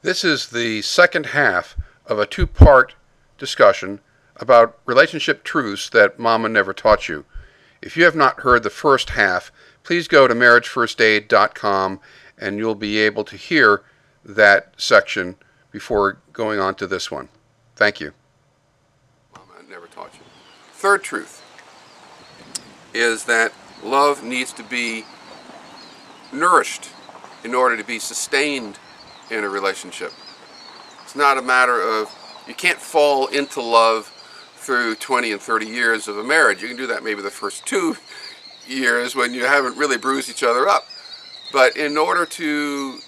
This is the second half of a two-part discussion about relationship truths that Mama never taught you. If you have not heard the first half, please go to marriagefirstaid.com and you'll be able to hear that section before going on to this one. Thank you. Mama never taught you. Third truth is that love needs to be nourished in order to be sustained in a relationship. It's not a matter of, you can't fall into love through 20 and 30 years of a marriage. You can do that maybe the first 2 years when you haven't really bruised each other up. But in order to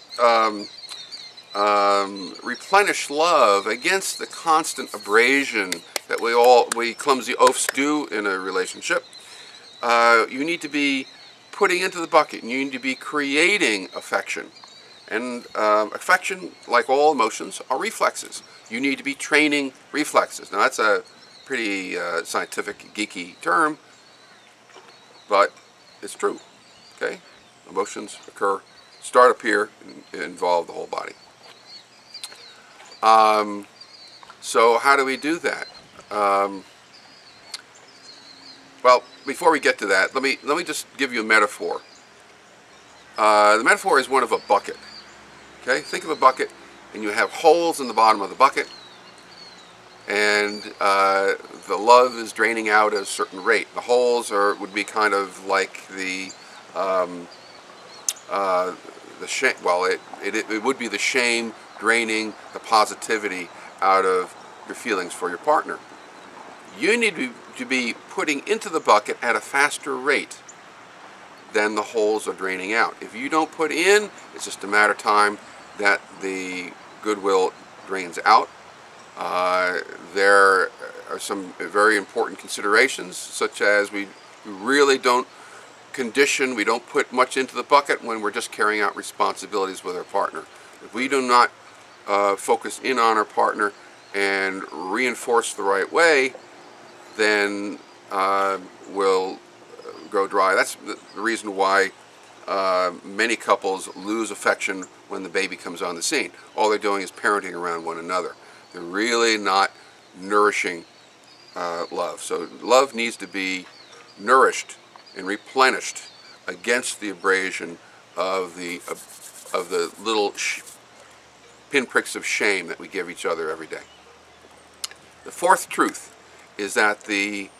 replenish love against the constant abrasion that we clumsy oafs do in a relationship, you need to be putting into the bucket, and you need to be creating affection. And affection, like all emotions, are reflexes. You need to be training reflexes. Now that's a pretty scientific, geeky term, but it's true. Okay? Emotions start up here, and involve the whole body. So how do we do that? Well, before we get to that, let me just give you a metaphor. The metaphor is one of a bucket. Okay, think of a bucket, and you have holes in the bottom of the bucket, and the love is draining out at a certain rate. The holes would be kind of like the shame. Well, it would be the shame draining the positivity out of your feelings for your partner. You need to be putting into the bucket at a faster rate than the holes are draining out. If you don't put in, it's just a matter of time that the goodwill drains out. There are some very important considerations, such as we really don't condition, we don't put much into the bucket when we're just carrying out responsibilities with our partner. If we do not focus in on our partner and reinforce the right way, then we'll go dry. That's the reason why many couples lose affection when the baby comes on the scene. All they're doing is parenting around one another. They're really not nourishing love. So love needs to be nourished and replenished against the abrasion of the little pinpricks of shame that we give each other every day. The fourth truth is that the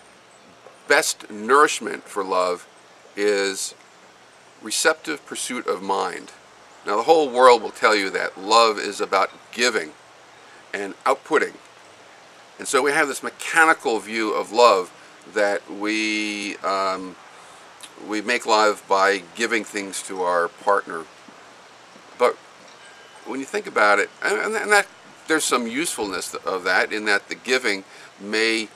best nourishment for love is receptive pursuit of mind. Now the whole world will tell you that love is about giving and outputting. And so we have this mechanical view of love that we make love by giving things to our partner. But when you think about it, and that there's some usefulness of that, in that the giving may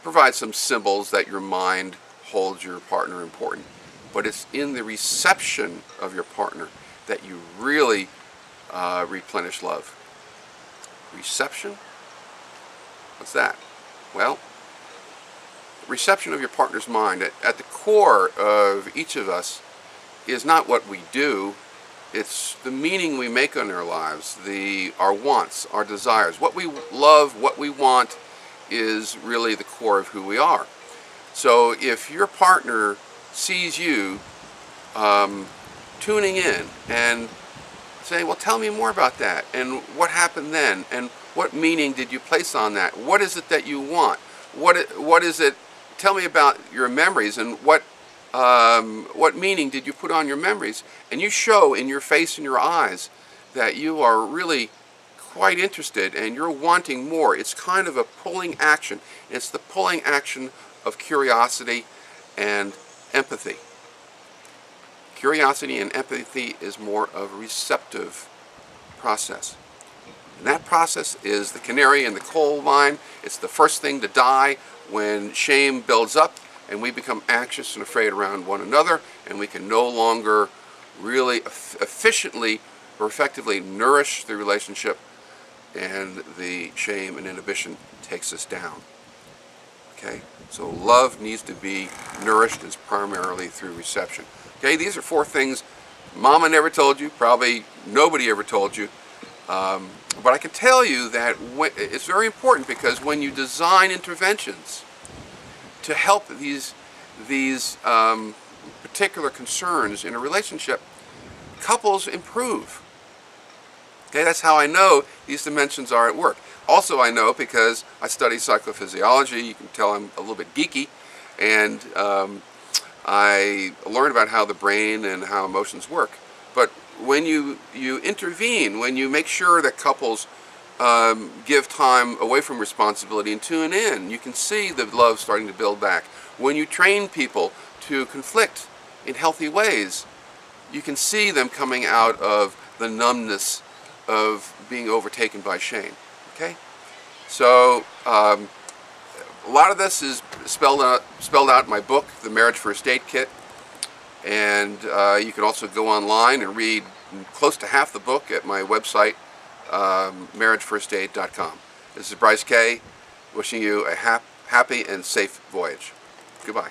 provide some symbols that your mind holds your partner important. But it's in the reception of your partner that you really replenish love. Reception? What's that? Well, reception of your partner's mind. At the core of each of us is not what we do, it's the meaning we make on our lives, our wants, our desires. What we love, what we want is really the core of who we are. So if your partner sees you tuning in and saying, well, tell me more about that, and what happened then, and what meaning did you place on that? What is it that you want? What is it? Tell me about your memories, and what meaning did you put on your memories? And you show in your face and your eyes that you are really quite interested and you're wanting more. It's kind of a pulling action. It's the pulling action of curiosity and empathy. Curiosity and empathy is more of a receptive process. And that process is the canary in the coal mine. It's the first thing to die when shame builds up and we become anxious and afraid around one another, and we can no longer really efficiently or effectively nourish the relationship, and the shame and inhibition takes us down. Okay? So love needs to be nourished as primarily through reception. Okay, these are 4 things Mama never told you, probably nobody ever told you. But I can tell you that it's very important, because when you design interventions to help these particular concerns in a relationship, couples improve. Okay, that's how I know these dimensions are at work. Also, I know because I study psychophysiology. You can tell I'm a little bit geeky, and I learn about how the brain and how emotions work. But when you intervene, when you make sure that couples give time away from responsibility and tune in, you can see the love starting to build back. When you train people to conflict in healthy ways, you can see them coming out of the numbness of being overtaken by shame. Okay? So a lot of this is spelled out in my book, The Marriage First Aid Kit. And you can also go online and read close to half the book at my website, marriagefirstaid.com. This is Bryce Kaye, wishing you a happy and safe voyage. Goodbye.